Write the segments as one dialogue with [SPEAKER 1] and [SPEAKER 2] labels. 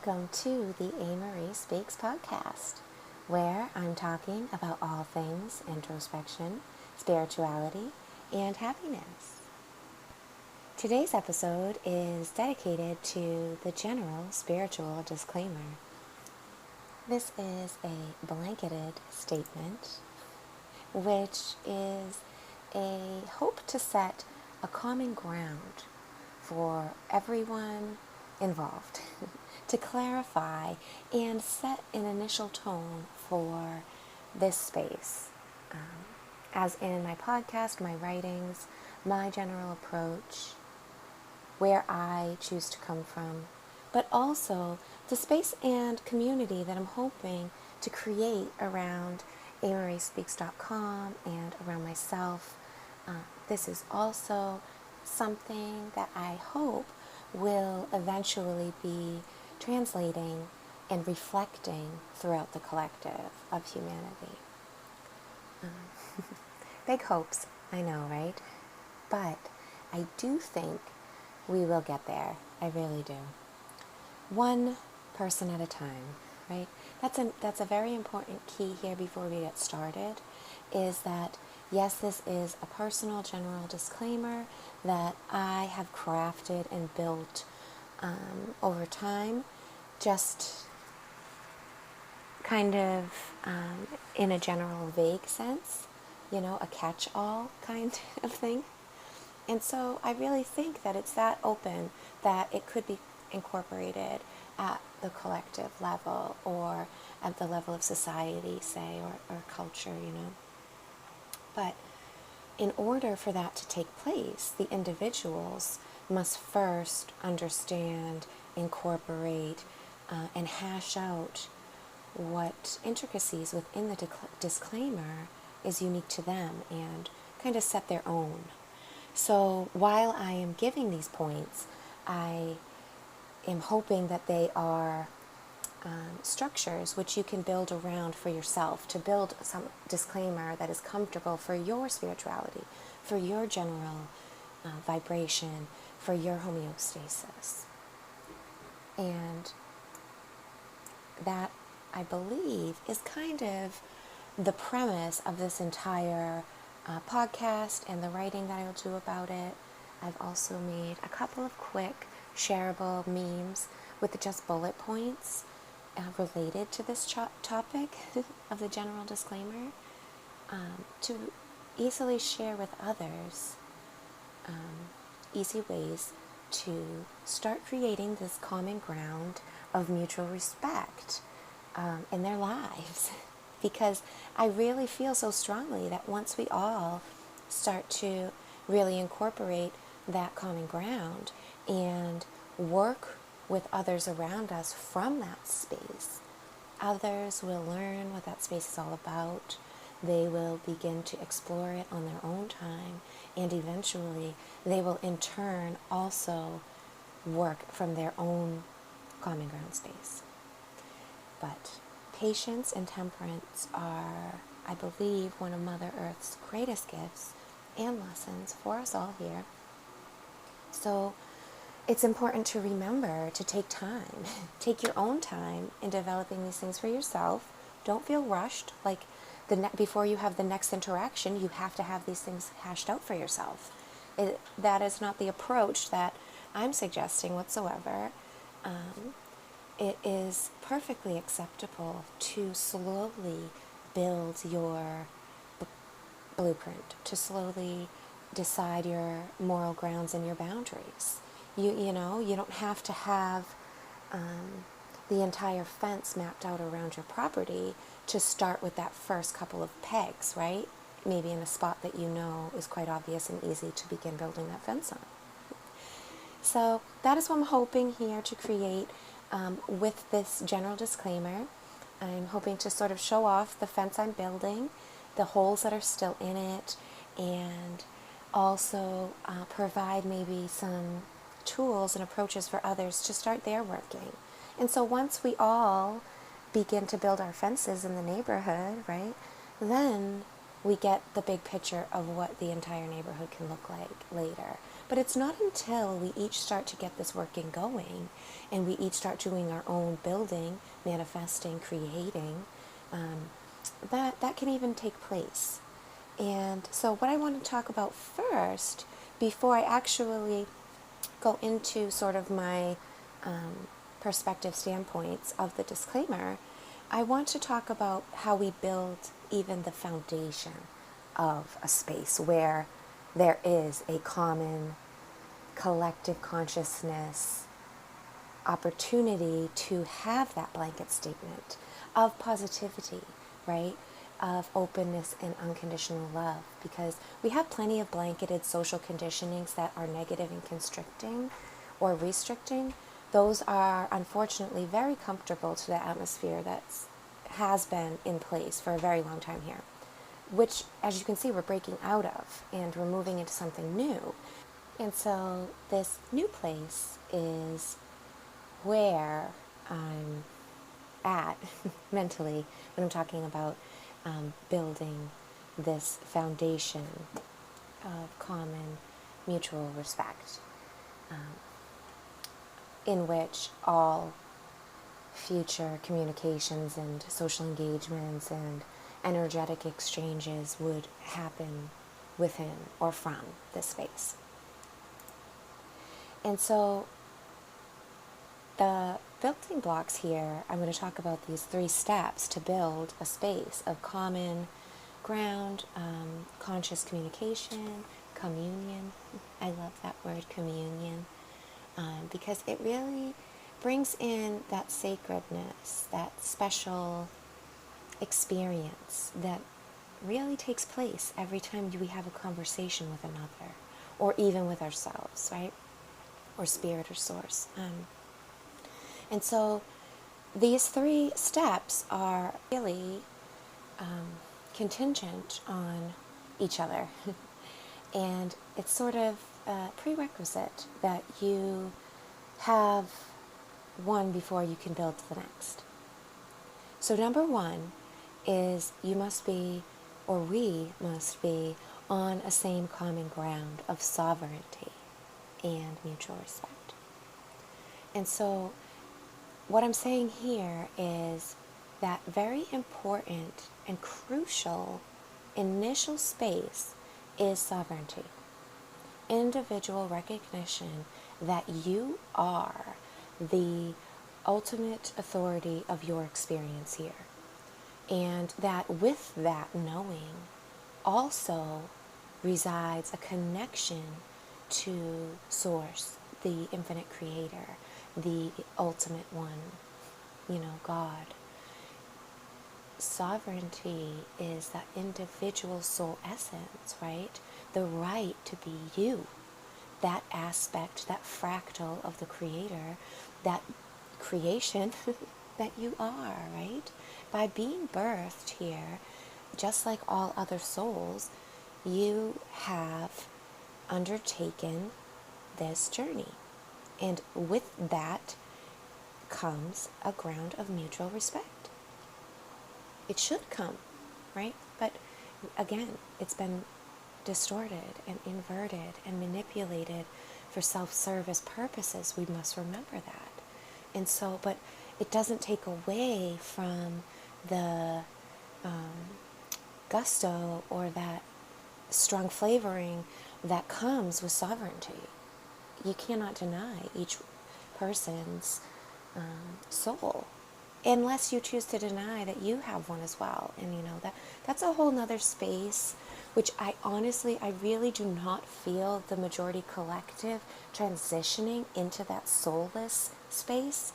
[SPEAKER 1] Welcome to the A. Marie Speaks podcast, where I'm talking about all things introspection, spirituality, and happiness. Today's episode is dedicated to the general spiritual disclaimer. This is a blanketed statement, which is a hope to set a common ground for everyone involved to clarify and set an initial tone for this space. As in my podcast, my writings, my general approach, where I choose to come from, but also the space and community that I'm hoping to create around amariespeaks.com and around myself. This is also something that I hope will eventually be translating and reflecting throughout the collective of humanity. Big hopes, I know, right? But I do think we will get there. I really do. One person at a time, right? That's a very important key here before we get started, is that yes, this is a personal general disclaimer that I have crafted and built over time, just kind of in a general vague sense, a catch-all kind of thing. And so I really think that it's that open that it could be incorporated at the collective level or at the level of society, say, or culture, But in order for that to take place, the individuals must first understand, incorporate, and hash out what intricacies within the disclaimer is unique to them and kind of set their own. So while I am giving these points, I am hoping that they are structures which you can build around for yourself, to build some disclaimer that is comfortable for your spirituality, for your general vibration, for your homeostasis. And that, I believe, is kind of the premise of this entire podcast and the writing that I'll do about it. I've also made a couple of quick shareable memes with just bullet points related to this topic of the general disclaimer, to easily share with others easy ways to start creating this common ground of mutual respect in their lives. Because I really feel so strongly that once we all start to really incorporate that common ground and work with others around us from that space, others will learn what that space is all about. They will begin to explore it on their own time, and eventually they will in turn also work from their own common ground space. But patience and temperance are, I believe, one of Mother Earth's greatest gifts and lessons for us all here. So it's important to remember to take time. Take your own time in developing these things for yourself. Don't feel rushed, like before you have the next interaction, you have to have these things hashed out for yourself. That is not the approach that I'm suggesting whatsoever. It is perfectly acceptable to slowly build your blueprint, to slowly decide your moral grounds and your boundaries. You don't have to have the entire fence mapped out around your property to start with that first couple of pegs, right? Maybe in a spot that you know is quite obvious and easy to begin building that fence on. So that is what I'm hoping here to create with this general disclaimer. I'm hoping to sort of show off the fence I'm building, the holes that are still in it, and also provide maybe some tools and approaches for others to start their working. And so once we all begin to build our fences in the neighborhood, right, then we get the big picture of what the entire neighborhood can look like later. But it's not until we each start to get this working going and we each start doing our own building, manifesting, creating, that can even take place. And so what I want to talk about first, before I actually go into sort of my perspective standpoints of the disclaimer, I want to talk about how we build even the foundation of a space where there is a common collective consciousness opportunity to have that blanket statement of positivity, right? Of openness and unconditional love, because we have plenty of blanketed social conditionings that are negative and constricting or restricting. Those are unfortunately very comfortable to the atmosphere that has been in place for a very long time here, which, as you can see, we're breaking out of and we're moving into something new. And so this new place is where I'm at mentally when I'm talking about building this foundation of common mutual respect, in which all future communications and social engagements and energetic exchanges would happen within or from this space. And so the building blocks here, I'm going to talk about these 3 steps to build a space of common ground, conscious communication, communion. I love that word, communion, because it really brings in that sacredness, that special experience that really takes place every time we have a conversation with another, or even with ourselves, right? Or spirit or source. And so these 3 steps are really contingent on each other. And it's sort of a prerequisite that you have one before you can build the next. So number 1 is you must be, or we must be, on a same common ground of sovereignty and mutual respect. And so what I'm saying here is that very important and crucial initial space is sovereignty. Individual recognition that you are the ultimate authority of your experience here. And that with that knowing also resides a connection to Source, the infinite creator, the ultimate one, God. Sovereignty is that individual soul essence, right? The right to be you, that aspect, that fractal of the creator, that creation that you are, right? By being birthed here, just like all other souls, you have undertaken this journey. And with that comes a ground of mutual respect. It should come, right? But again, it's been distorted and inverted and manipulated for self-service purposes. We must remember that. And so, but it doesn't take away from the gusto or that strong flavoring that comes with sovereignty. You cannot deny each person's soul, unless you choose to deny that you have one as well. And that's a whole nother space, which I really do not feel the majority collective transitioning into that soulless space.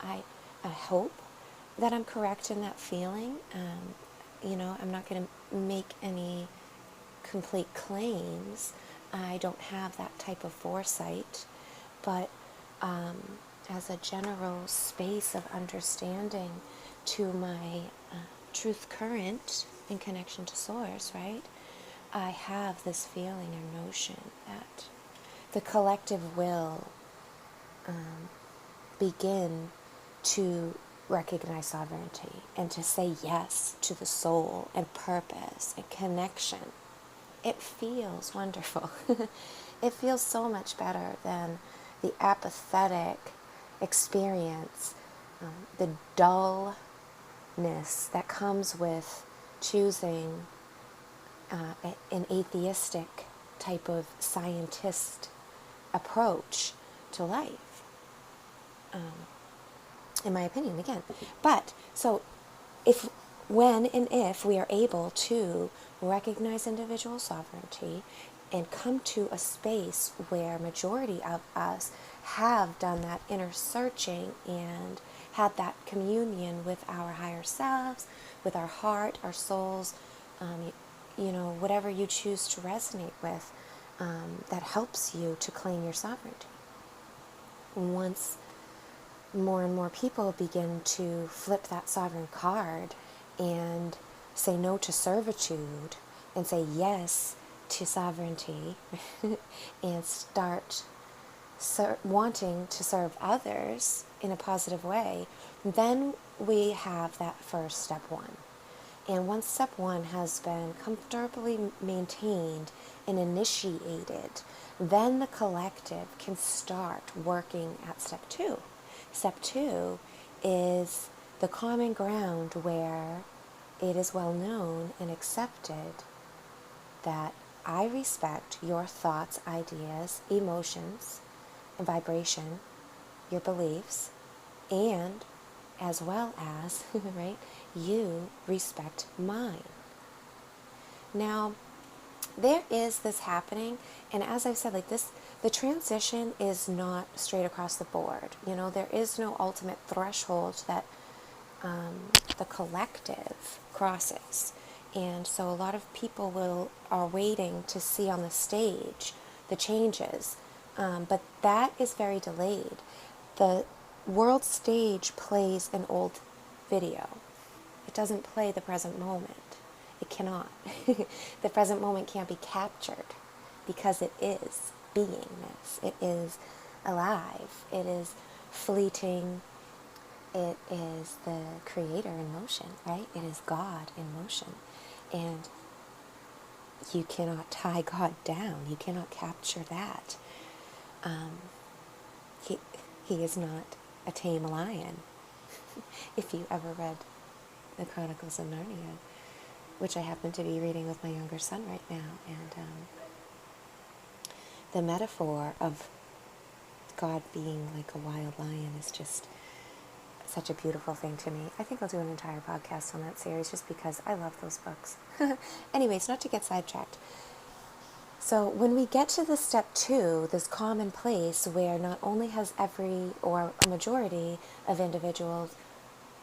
[SPEAKER 1] I hope that I'm correct in that feeling. I'm not going to make any complete claims. I don't have that type of foresight, but as a general space of understanding to my truth current in connection to Source, right? I have this feeling or notion that the collective will begin to recognize sovereignty and to say yes to the soul and purpose and connection. It feels wonderful. It feels so much better than the apathetic experience, the dullness that comes with choosing an atheistic type of scientist approach to life, in my opinion, again. But, so, when and if we are able to recognize individual sovereignty and come to a space where majority of us have done that inner searching and had that communion with our higher selves, with our heart, our souls, whatever you choose to resonate with, that helps you to claim your sovereignty. Once more and more people begin to flip that sovereign card and say no to servitude and say yes to sovereignty and start wanting to serve others in a positive way, then we have that first step one. And once step one has been comfortably maintained and initiated, then the collective can start working at step two. Step two is the common ground where it is well known and accepted that I respect your thoughts, ideas, emotions, and vibration, your beliefs, and as well as, right, you respect mine. Now, there is this happening, and as I've said, like this, the transition is not straight across the board. There is no ultimate threshold that the collective crosses. And so a lot of people are waiting to see on the stage the changes, but that is very delayed. The world stage plays an old video. It doesn't play the present moment. It cannot. The present moment can't be captured because it is beingness. It is alive. It is fleeting. It is the creator in motion, right? It is God in motion. And you cannot tie God down. You cannot capture that. He is not a tame lion. If you ever read the Chronicles of Narnia, which I happen to be reading with my younger son right now, and the metaphor of God being like a wild lion is just such a beautiful thing to me. I think I'll do an entire podcast on that series just because I love those books. Anyways, not to get sidetracked. So when we get to the step two, this common place where not only has every or a majority of individuals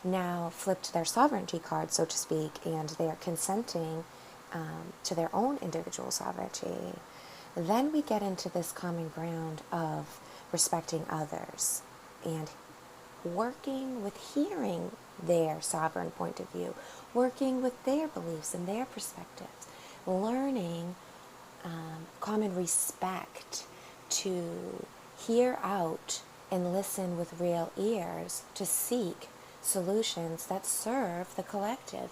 [SPEAKER 1] now flipped their sovereignty card, so to speak, and they are consenting to their own individual sovereignty, then we get into this common ground of respecting others and working with hearing their sovereign point of view, working with their beliefs and their perspectives, learning common respect to hear out and listen with real ears, to seek solutions that serve the collective,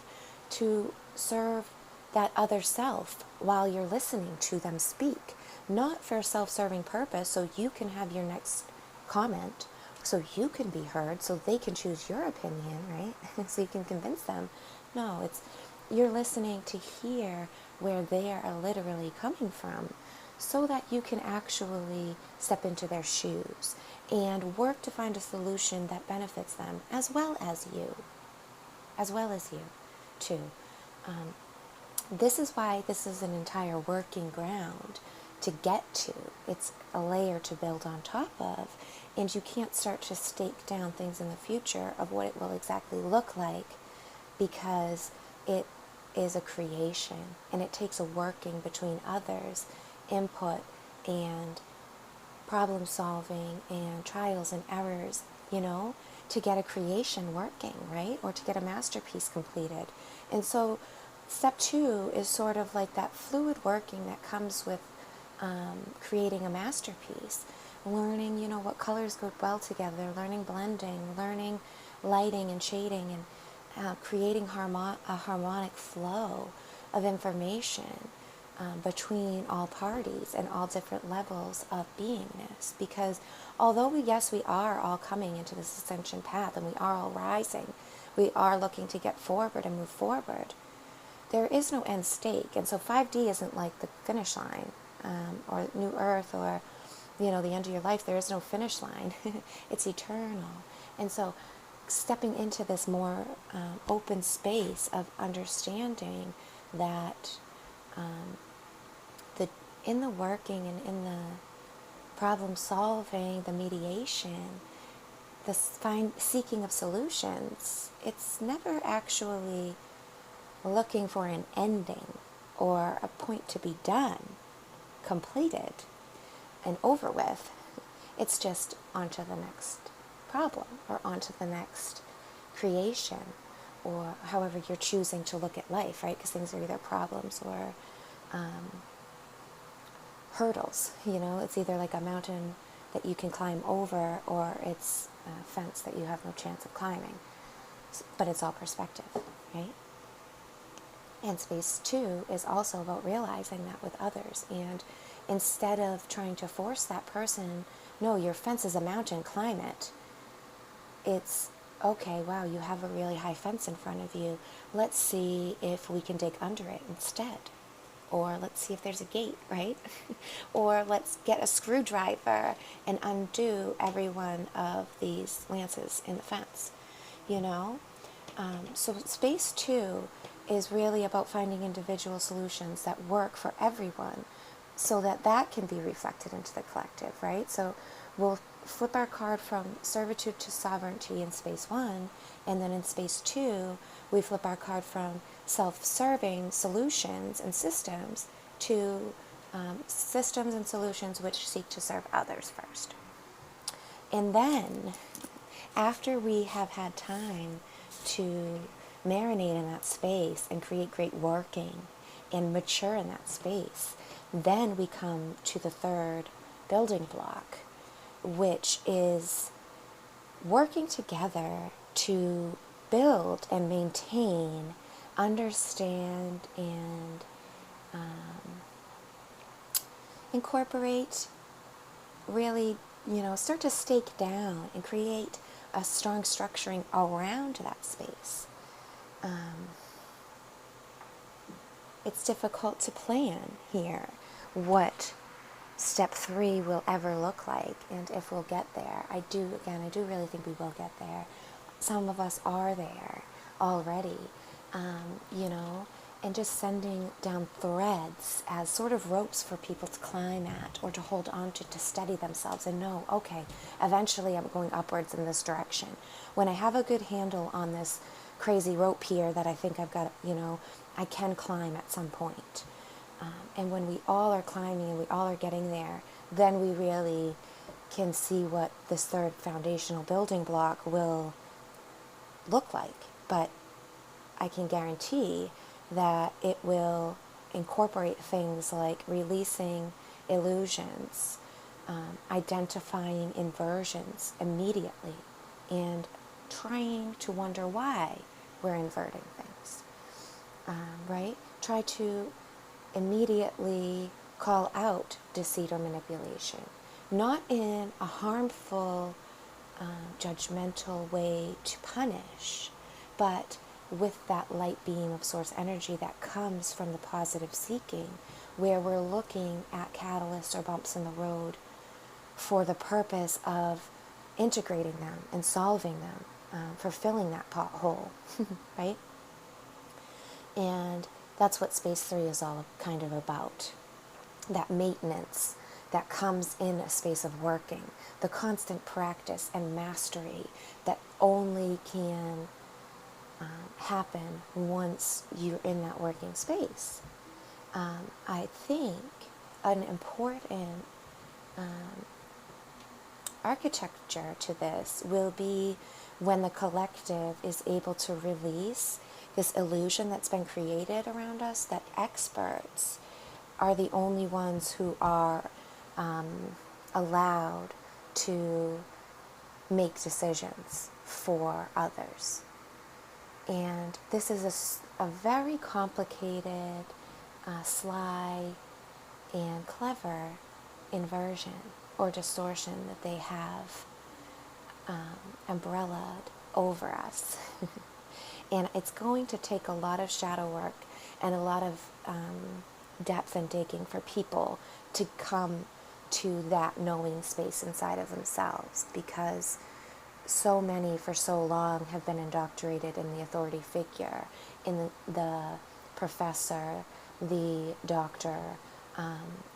[SPEAKER 1] to serve that other self while you're listening to them speak, not for a self-serving purpose so you can have your next comment, so you can be heard, so they can choose your opinion, right? So you can convince them. No, it's you're listening to hear where they are literally coming from so that you can actually step into their shoes and work to find a solution that benefits them as well as you. As well as you, too. This is why this is an entire working ground to get to. It's a layer to build on top of, and you can't start to stake down things in the future of what it will exactly look like because it is a creation and it takes a working between others, input and problem solving and trials and errors, to get a creation working, right? Or to get a masterpiece completed. And so step two is sort of like that fluid working that comes with creating a masterpiece, learning, what colors go well together, learning blending, learning lighting and shading, and creating a harmonic flow of information between all parties and all different levels of beingness. Because although yes, we are all coming into this ascension path and we are all rising, we are looking to get forward and move forward, there is no end stake. And so 5D isn't like the finish line, or New Earth, or the end of your life. There is no finish line. It's eternal. And so stepping into this more open space of understanding that in the working and in the problem solving, the mediation, the seeking of solutions, it's never actually looking for an ending or a point to be done, completed, and over with. It's just onto the next problem or onto the next creation, or however you're choosing to look at life, right? Because things are either problems or hurdles. It's either like a mountain that you can climb over, or it's a fence that you have no chance of climbing. But it's all perspective, right? And space 2 is also about realizing that with others. And instead of trying to force that person, no, your fence is a mountain, climb it. It's, okay, wow, you have a really high fence in front of you. Let's see if we can dig under it instead. Or let's see if there's a gate, right? Or let's get a screwdriver and undo every one of these lances in the fence, So space 2 is really about finding individual solutions that work for everyone, so that can be reflected into the collective, right? So we'll flip our card from servitude to sovereignty in space 1, and then in space 2, we flip our card from self-serving solutions and systems to systems and solutions which seek to serve others first. And then, after we have had time to marinate in that space and create great working and mature in that space, then we come to the third building block, which is working together to build and maintain, understand, and incorporate, really, start to stake down and create a strong structuring around that space. It's difficult to plan here what step 3 will ever look like, and if we'll get there. I do really think we will get there. Some of us are there already, and just sending down threads as sort of ropes for people to climb at or to hold on to steady themselves and know, okay, eventually I'm going upwards in this direction. When I have a good handle on this crazy rope here that I think I've got, I can climb at some point. And when we all are climbing and we all are getting there, then we really can see what this third foundational building block will look like. But I can guarantee that it will incorporate things like releasing illusions, identifying inversions immediately, and trying to wonder why we're inverting things, right? Try to immediately call out deceit or manipulation, not in a harmful, judgmental way to punish, but with that light beam of source energy that comes from the positive seeking, where we're looking at catalysts or bumps in the road for the purpose of integrating them and solving them, fulfilling that pothole, right? And that's what space 3 is all kind of about. That maintenance that comes in a space of working, the constant practice and mastery that only can happen once you're in that working space. I think an important architecture to this will be when the collective is able to release this illusion that's been created around us, that experts are the only ones who are allowed to make decisions for others. And this is a very complicated sly and clever inversion or distortion that they have umbrellaed over us. And it's going to take a lot of shadow work and a lot of depth and digging for people to come to that knowing space inside of themselves, because so many for so long have been indoctrinated in the authority figure, in the professor, the doctor,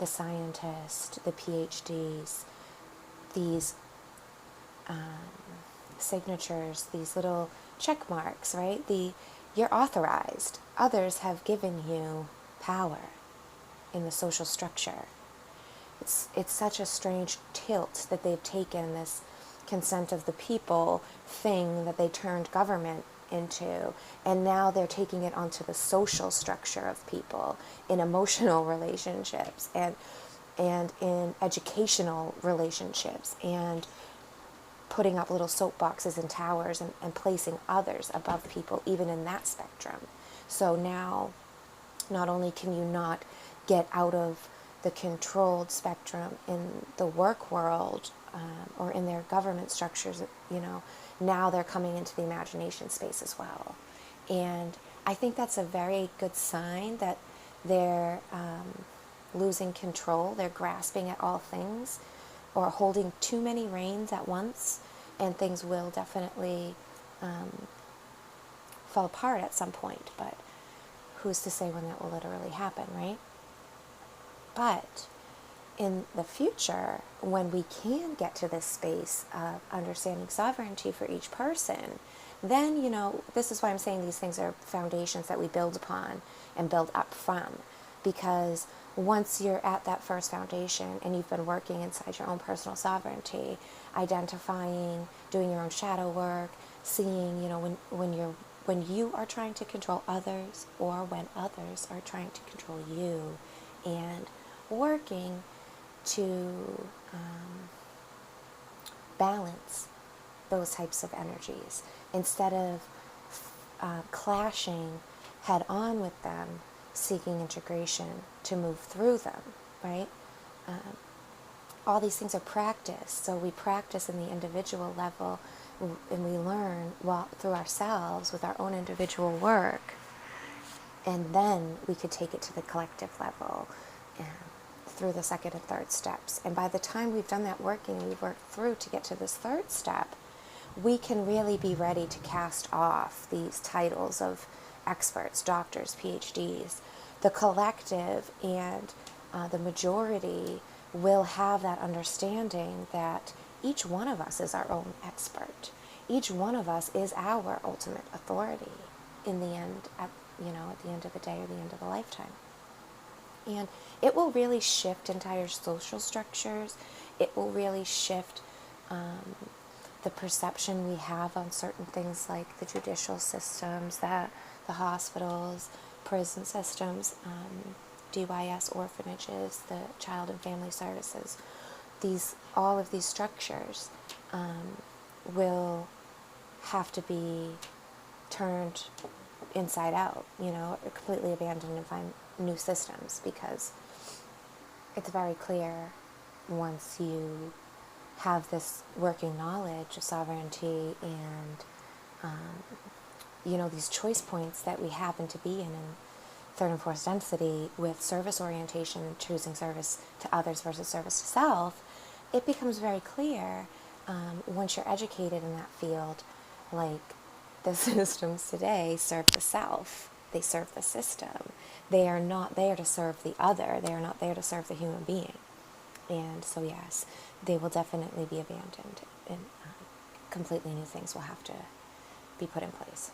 [SPEAKER 1] the scientist, the PhDs, these signatures, these little check marks, right? You're authorized. Others have given you power in the social structure. It's such a strange tilt that they've taken this consent of the people thing that they turned government into, and now they're taking it onto the social structure of people in emotional relationships and in educational relationships, and putting up little soapboxes and towers and placing others above people even in that spectrum. So now not only can you not get out of the controlled spectrum in the work world or in their government structures, now they're coming into the imagination space as well. And I think that's a very good sign that they're losing control. They're grasping at all things or holding too many reins at once, and things will definitely fall apart at some point. But who's to say when that will literally happen, right? But in the future, when we can get to this space of understanding sovereignty for each person, then, this is why I'm saying these things are foundations that we build upon and build up from. Because once you're at that first foundation and you've been working inside your own personal sovereignty, identifying, doing your own shadow work, seeing, when you are trying to control others or when others are trying to control you, and working to balance those types of energies instead of clashing head on with them, seeking integration to move through them, right? All these things are practice. So we practice in the individual level, and we learn through ourselves with our own individual work, and then we could take it to the collective level through the second and third steps. And by the time we've done that working, we've worked through to get to this third step, we can really be ready to cast off these titles of experts, doctors, PhDs. The collective and the majority will have that understanding that each one of us is our own expert. Each one of us is our ultimate authority in the end, at the end of the day or the end of a lifetime. And it will really shift entire social structures. It will really shift the perception we have on certain things like the judicial systems, the hospitals, prison systems, DYS orphanages, the child and family services. All of these structures will have to be turned inside out, or completely abandoned and find new systems, because it's very clear once you have this working knowledge of sovereignty and these choice points that we happen to be in third and fourth density with service orientation and choosing service to others versus service to self, it becomes very clear once you're educated in that field, like the systems today serve the self, they serve the system. They are not there to serve the other. They are not there to serve the human being. And so, yes, they will definitely be abandoned, and completely new things will have to be put in place.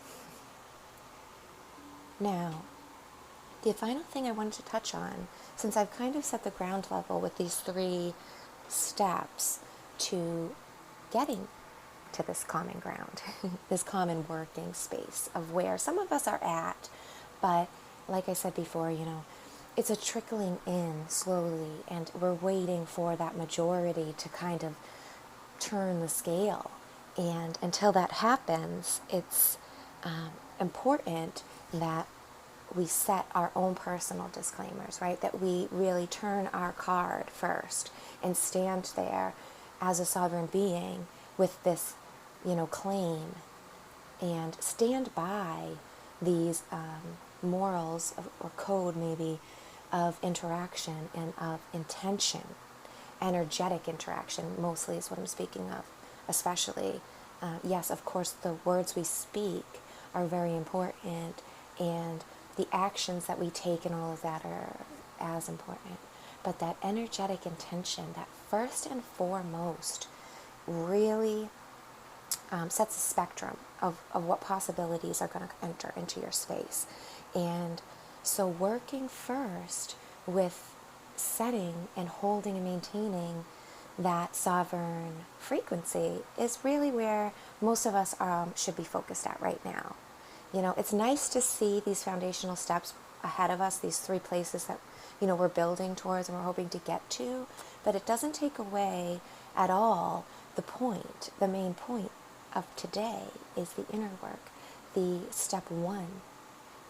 [SPEAKER 1] Now, the final thing I wanted to touch on, since I've kind of set the ground level with these 3 steps to getting to this common ground, this common working space of where some of us are at, but like I said before, it's a trickling in slowly, and we're waiting for that majority to kind of turn the scale. And until that happens, it's important that we set our own personal disclaimers, right? That we really turn our card first and stand there as a sovereign being with this, claim, and stand by these morals or code, maybe, of interaction and of intention. Energetic interaction mostly is what I'm speaking of, especially. Yes, of course, the words we speak are very important, and the actions that we take and all of that are as important. But that energetic intention, that first and foremost, really sets a spectrum of what possibilities are going to enter into your space. And so working first with setting and holding and maintaining that sovereign frequency is really where most of us should be focused at right now. It's nice to see these foundational steps ahead of us, these 3 places that, we're building towards and we're hoping to get to, but it doesn't take away at all the main point of today is the inner work. The step 1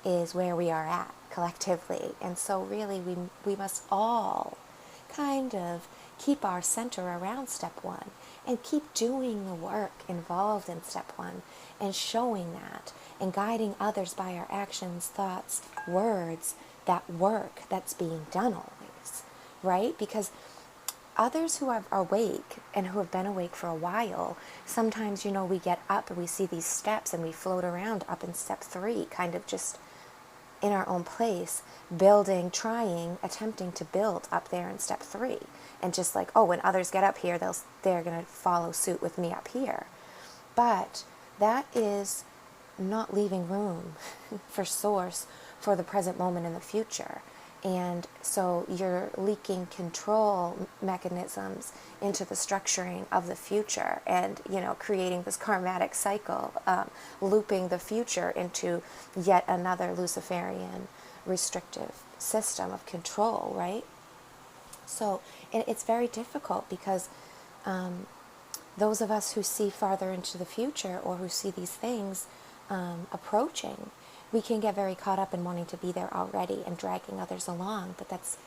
[SPEAKER 1] is where we are at collectively. And so really we must all kind of keep our center around step 1 and keep doing the work involved in step 1 and showing that and guiding others by our actions, thoughts, words, that work that's being done always, right? Because others who are awake and who have been awake for a while, sometimes, we get up and we see these steps and we float around up in step 3, kind of just in our own place, building, trying, attempting to build up there in step 3. And just like, when others get up here, they're going to follow suit with me up here. But that is not leaving room for source for the present moment and the future. And so you're leaking control mechanisms into the structuring of the future and, creating this karmatic cycle, looping the future into yet another Luciferian restrictive system of control, right? So it's very difficult because those of us who see farther into the future or who see these things approaching, we can get very caught up in wanting to be there already and dragging others along. But that's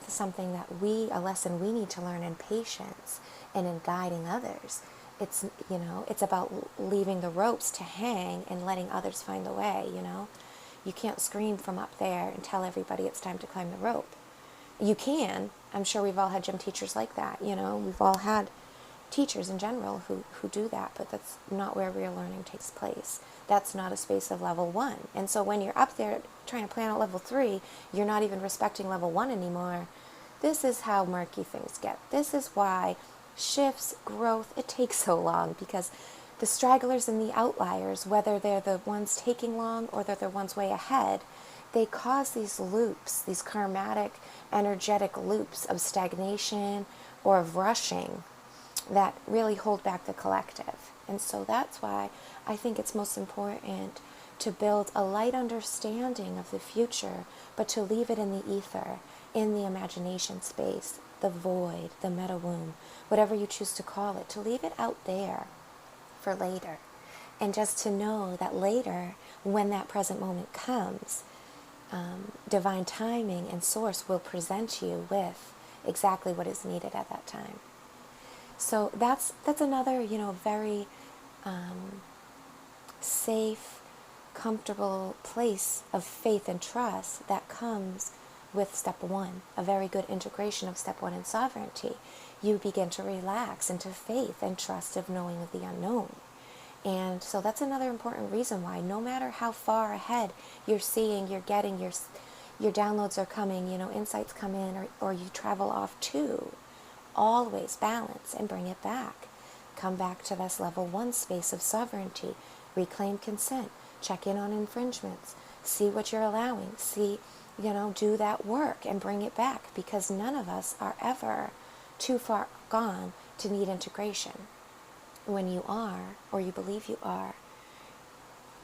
[SPEAKER 1] something that a lesson we need to learn in patience and in guiding others. It's about leaving the ropes to hang and letting others find the way, You can't scream from up there and tell everybody it's time to climb the rope. You can. I'm sure we've all had gym teachers like that, We've all had teachers in general who do that, but that's not where real learning takes place. That's not a space of level 1. And so when you're up there trying to plan out level 3, you're not even respecting level 1 anymore. This is how murky things get. This is why shifts, growth, it takes so long, because the stragglers and the outliers, whether they're the ones taking long or they're the ones way ahead, they cause these loops, these karmatic, energetic loops of stagnation or of rushing that really hold back the collective. And so that's why I think it's most important to build a light understanding of the future, but to leave it in the ether, in the imagination space, the void, the meta womb, whatever you choose to call it, to leave it out there for later. And just to know that later, when that present moment comes, divine timing and source will present you with exactly what is needed at that time. So that's another, very safe, comfortable place of faith and trust that comes with step 1, a very good integration of step 1 in sovereignty. You begin to relax into faith and trust of knowing of the unknown. And so that's another important reason why no matter how far ahead you're seeing, you're getting, your downloads are coming, insights come in, or you travel off to, always balance and bring it back. Come back to this level 1 space of sovereignty. Reclaim consent. Check in on infringements. See what you're allowing. See, do that work and bring it back, because none of us are ever too far gone to need integration. When you are, or you believe you are,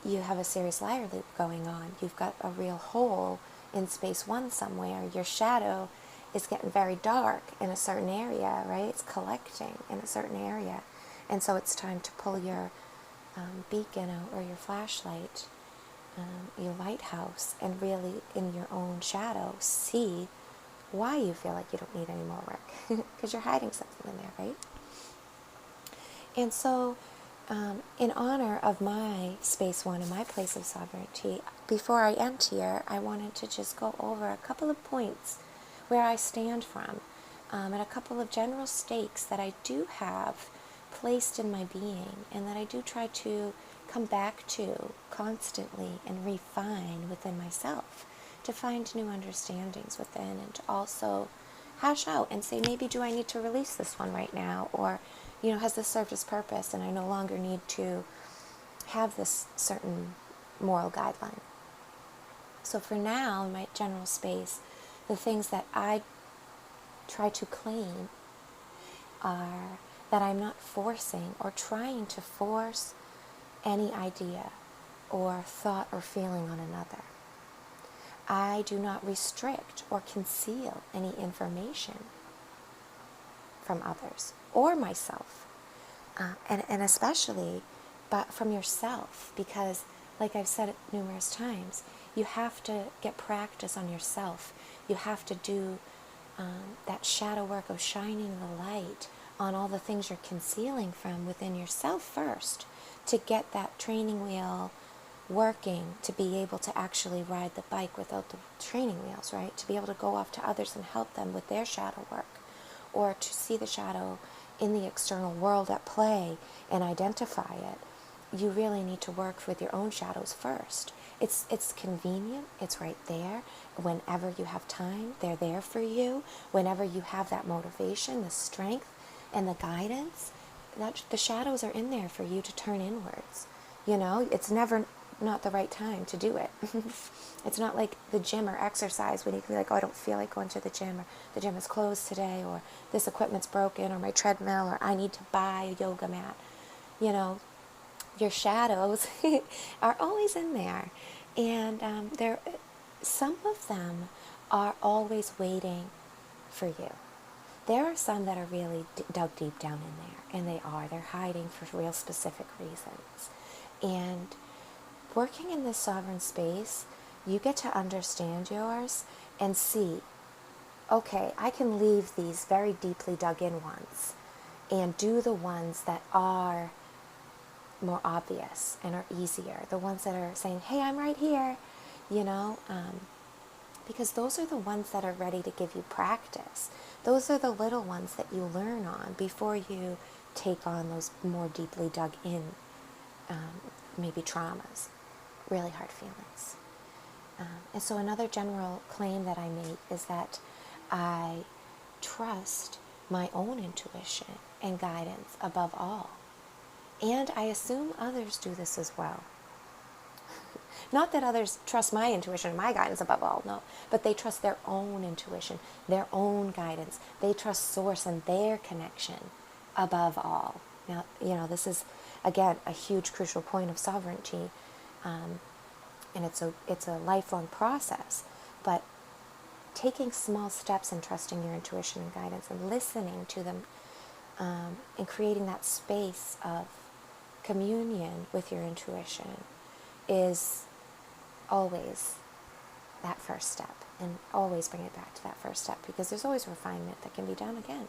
[SPEAKER 1] you have a serious liar loop going on. You've got a real hole in space 1 somewhere. Your shadow is getting very dark in a certain area, right? It's collecting in a certain area. And so it's time to pull your beacon out or your flashlight your lighthouse and really in your own shadow see why you feel like you don't need any more work, because you're hiding something in there, right? And so, in honor of my space one and my place of sovereignty, before I end here, I wanted to just go over a couple of points where I stand from, and a couple of general stakes that I do have placed in my being and that I do try to come back to constantly and refine within myself to find new understandings within, and to also hash out and say, maybe do I need to release this one right now, or has this served its purpose and I no longer need to have this certain moral guideline. So for now, in my general space, the things that I try to claim are that I'm not forcing or trying to force any idea or thought or feeling on another. I do not restrict or conceal any information from others or myself, and especially but from yourself, because like I've said it numerous times, you have to get practice on yourself. You have to do that shadow work of shining the light on all the things you're concealing from within yourself first, to get that training wheel working, to be able to actually ride the bike without the training wheels, right? To be able to go off to others and help them with their shadow work, or to see the shadow in the external world at play and identify it. You really need to work with your own shadows first. It's convenient, it's right there. Whenever you have time, they're there for you. Whenever you have that motivation, the strength, and the guidance, that the shadows are in there for you to turn inwards. It's never not the right time to do it. It's not like the gym or exercise when you can be like, oh, I don't feel like going to the gym, or the gym is closed today, or this equipment's broken, or my treadmill, or I need to buy a yoga mat. Your shadows are always in there, and some of them are always waiting for you. There are some that are really dug deep down in there, and they're hiding for real specific reasons. And working in this sovereign space, you get to understand yours and see, okay, I can leave these very deeply dug in ones and do the ones that are more obvious and are easier, the ones that are saying, hey, I'm right here, because those are the ones that are ready to give you practice. Those are the little ones that you learn on before you take on those more deeply dug in, maybe traumas, really hard feelings. And so another general claim that I make is that I trust my own intuition and guidance above all. And I assume others do this as well. Not that others trust my intuition and my guidance above all, no. But they trust their own intuition, their own guidance. They trust source and their connection above all. Now, this is, again, a huge crucial point of sovereignty. And it's a lifelong process. But taking small steps and trusting your intuition and guidance and listening to them, and creating that space of communion with your intuition is always that first step, and always bring it back to that first step, because there's always refinement that can be done again.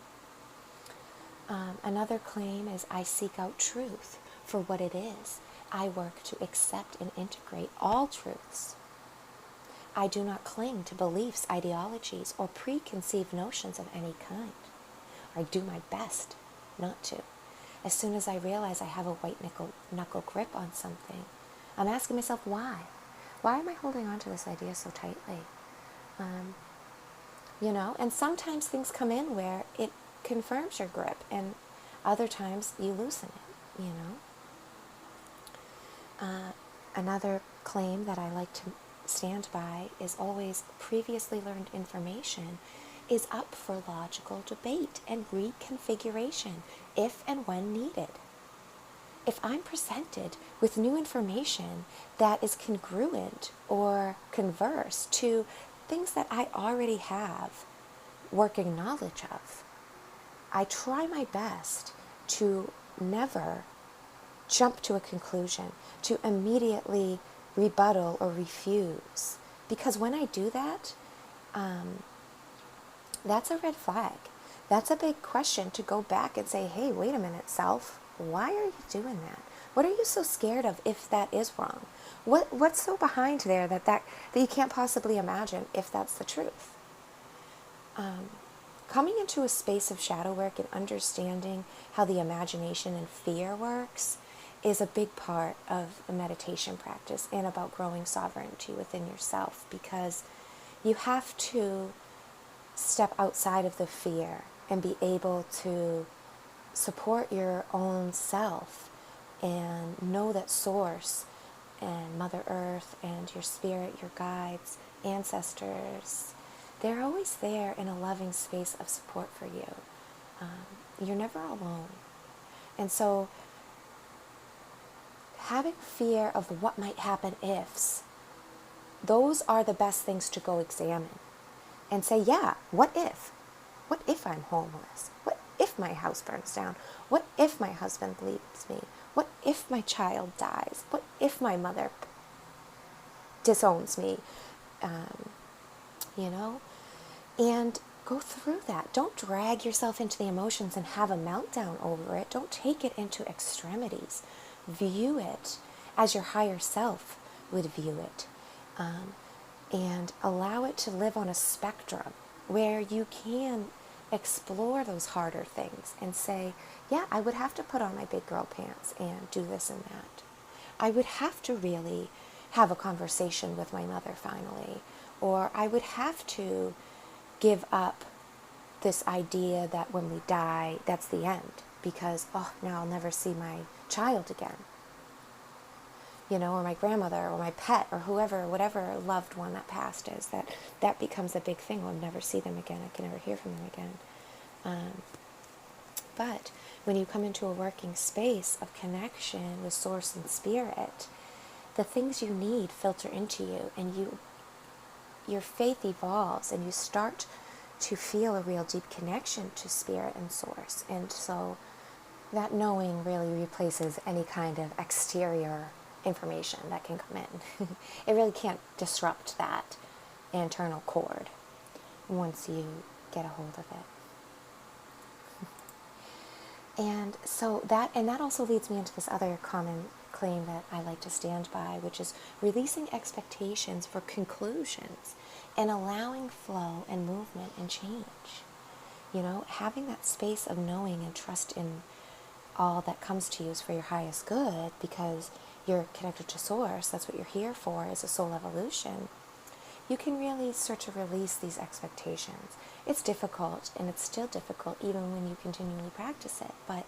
[SPEAKER 1] Another claim is I seek out truth for what it is. I work to accept and integrate all truths. I do not cling to beliefs, ideologies, or preconceived notions of any kind. I do my best not to. As soon as I realize I have a white knuckle grip on something, I'm asking myself, why? Why am I holding on to this idea so tightly? And sometimes things come in where it confirms your grip, and other times you loosen it, Another claim that I like to stand by is always previously learned information is up for logical debate and reconfiguration if and when needed. If I'm presented with new information that is congruent or converse to things that I already have working knowledge of, I try my best to never jump to a conclusion, to immediately rebuttal or refuse. Because when I do that, that's a red flag. That's a big question to go back and say, hey, wait a minute, self, why are you doing that? What are you so scared of if that is wrong? What's so behind there that you can't possibly imagine if that's the truth? Coming into a space of shadow work and understanding how the imagination and fear works is a big part of the meditation practice and about growing sovereignty within yourself, because you have to step outside of the fear and be able to support your own self and know that Source and Mother Earth and your spirit, your guides, ancestors, they're always there in a loving space of support for you. You're never alone. And so having fear of what might happen ifs, those are the best things to go examine and say, yeah, what if? What if I'm homeless? What if my house burns down? What if my husband leaves me? What if my child dies? What if my mother disowns me? You know? And go through that. Don't drag yourself into the emotions and have a meltdown over it. Don't take it into extremities. View it as your higher self would view it. And allow it to live on a spectrum where you can explore those harder things and say, yeah, I would have to put on my big girl pants and do this and that. I would have to really have a conversation with my mother finally. Or I would have to give up this idea that when we die, that's the end. Because, now I'll never see my child again. You know, or my grandmother, or my pet, or whoever, whatever loved one that passed is, that becomes a big thing. We'll never see them again. I can never hear from them again. But when you come into a working space of connection with Source and Spirit, the things you need filter into you, and your faith evolves, and you start to feel a real deep connection to Spirit and Source. And so that knowing really replaces any kind of exterior information that can come in. It really can't disrupt that internal chord once you get a hold of it. And so that also leads me into this other common claim that I like to stand by, which is releasing expectations for conclusions and allowing flow and movement and change. You know, having that space of knowing and trust in all that comes to you is for your highest good, because you're connected to Source. That's what you're here for, is a soul evolution. You can really start to release these expectations. It's difficult, and it's still difficult even when you continually practice it, but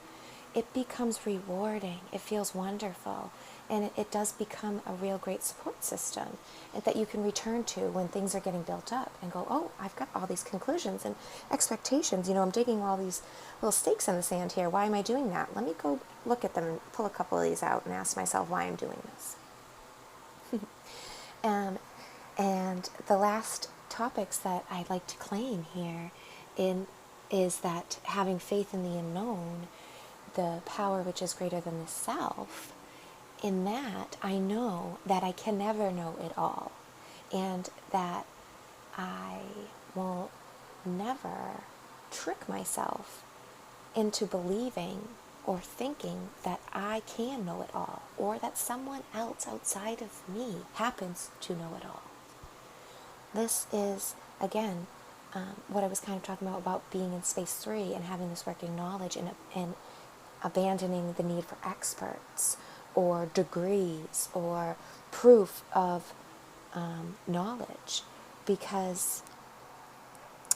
[SPEAKER 1] it becomes rewarding. It feels wonderful, and it does become a real great support system that you can return to when things are getting built up and go, oh, I've got all these conclusions and expectations. You know, I'm digging all these little stakes in the sand here. Why am I doing that? Let me go look at them and pull a couple of these out and ask myself why I'm doing this. And the last topics that I'd like to claim here is that having faith in the unknown, the power which is greater than the self, in that I know that I can never know it all, and that I will never trick myself into believing or thinking that I can know it all, or that someone else outside of me happens to know it all. This is, again, what I was kind of talking about being in space 3 and having this working knowledge and abandoning the need for experts or degrees or proof of knowledge, because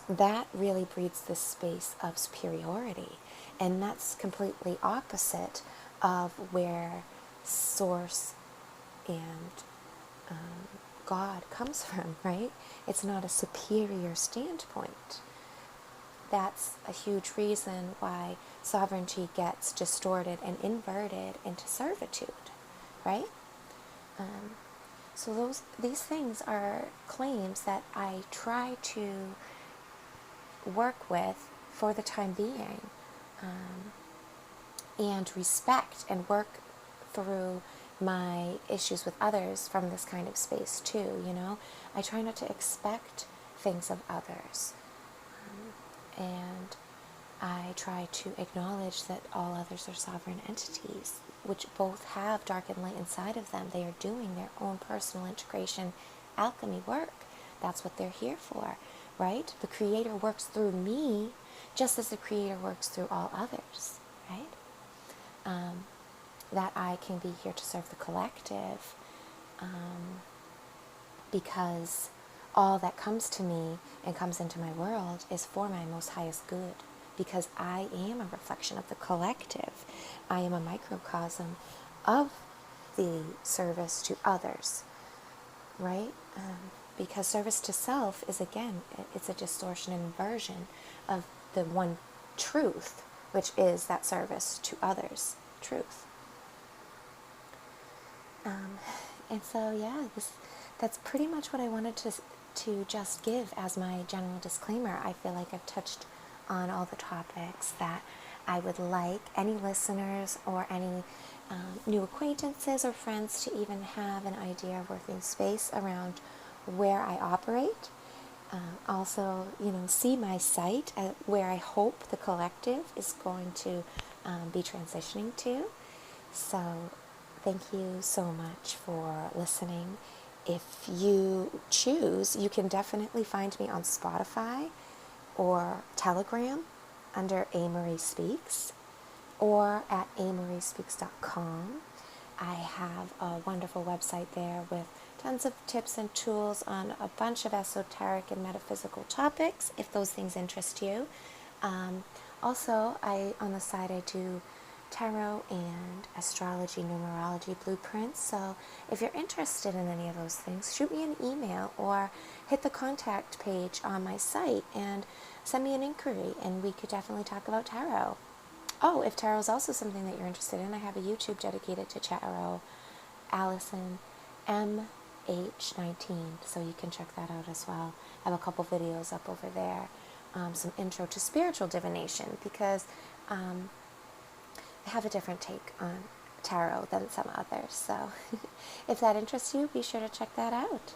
[SPEAKER 1] that really breeds this space of superiority, and that's completely opposite of where Source and God comes from, right? It's not a superior standpoint. That's a huge reason why sovereignty gets distorted and inverted into servitude, right? So these things are claims that I try to work with for the time being, and respect and work through my issues with others from this kind of space too, you know. I try not to expect things of others. And I try to acknowledge that all others are sovereign entities, which both have dark and light inside of them. They are doing their own personal integration alchemy work. That's what they're here for, right? The Creator works through me just as the Creator works through all others, right? That I can be here to serve the collective, because all that comes to me and comes into my world is for my most highest good, because I am a reflection of the collective. I am a microcosm of the service to others, right? Because service to self is, again, it's a distortion and inversion of the one truth, which is that service to others truth. And so, yeah, that's pretty much what I wanted to just give as my general disclaimer. I feel like I've touched on all the topics that I would like any listeners or any new acquaintances or friends to even have an idea of working space around where I operate. Also, see my site where I hope the collective is going to be transitioning to. So thank you so much for listening. If you choose, you can definitely find me on Spotify or Telegram under A. Marie Speaks, or at amariespeaks.com. I have a wonderful website there with tons of tips and tools on a bunch of esoteric and metaphysical topics, if those things interest you. Also, on the side I do tarot and astrology, numerology blueprints. So if you're interested in any of those things, shoot me an email or hit the contact page on my site and send me an inquiry, and we could definitely talk about tarot. Oh, if tarot is also something that you're interested in, I have a YouTube dedicated to tarot, Allison MH19, so you can check that out as well. I have a couple videos up over there, some intro to spiritual divination, because I have a different take on tarot than some others. So if that interests you, be sure to check that out.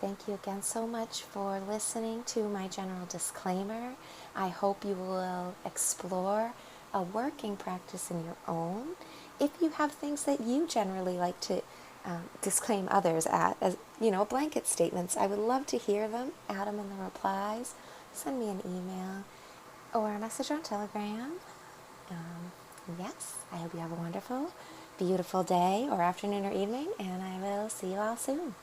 [SPEAKER 1] Thank you again so much for listening to my general disclaimer. I hope you will explore a working practice in your own. If you have things that you generally like to disclaim others at, as blanket statements, I would love to hear them. Add them in the replies. Send me an email or a message on Telegram. Yes, I hope you have a wonderful, beautiful day or afternoon or evening, and I will see you all soon.